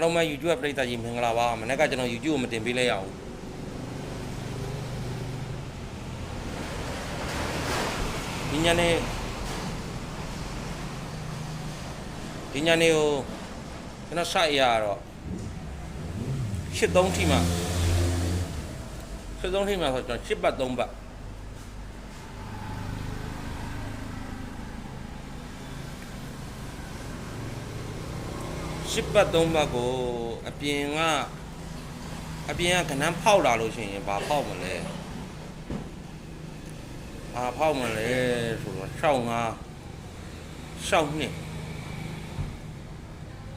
လုံးမဲ့ YouTube ပရိသတ်ကြီးမင်္ဂလာပါမနေ့ကကျွန်တော် YouTube ကိုမတင်ပေးလိုက်ရအောင်ဒီညနေကိုကျွန်တော်စရတော့83ထိမှဆိုတော့ကျွန်တော်10ပတ်3ပတ်10ပတ်3ပတ်ကိုအပြင်ကကနန်းဖောက်လာလို့ရှိရင်ဘာဖောက်မလဲဖောက်မလဲဆိုတော့ရှောင်းနှစ်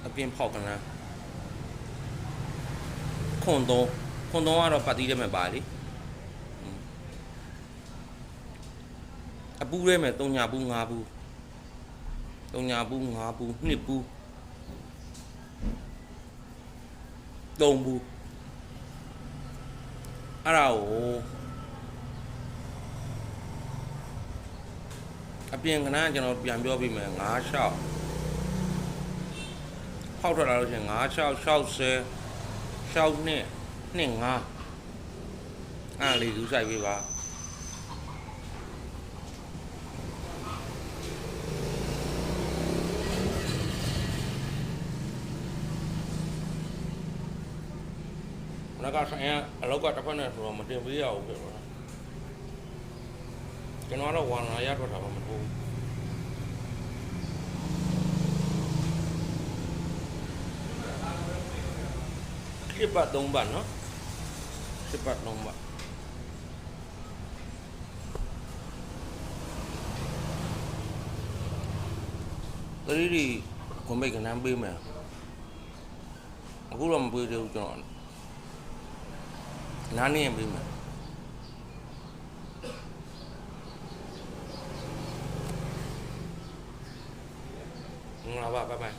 အပြင်ဖောက်ကနန်းခွန်တော့ကတော့ပတ်တီးတယ်မှာပါလေအပူးရဲမယ်3ညာပူး5ပူး2ပူး3ပူး3ဘူးအဲ့ဒါကိုအပြင်ကနန်းကျွန်တော်ပြန်ပြောပြီးမယ်9 6ဖောက်ထွက်လာလို့ရှိရင်9 6 60 6နှစ်2 5အဲ့လေးယူဆိုင်ပေးပါ那个啥呀？老哥，这块呢说没真不要，我跟你说，跟那网上也说啥没多。10ပတ်3ပတ်နော်10ပတ်3ပတ်တတိခွန်မိတ်ကနန်းပေးမယ်အခုတော့မပေးသေးဘူးကျွန်တော်နားနေပေးမယ်ငါပါဘိုင်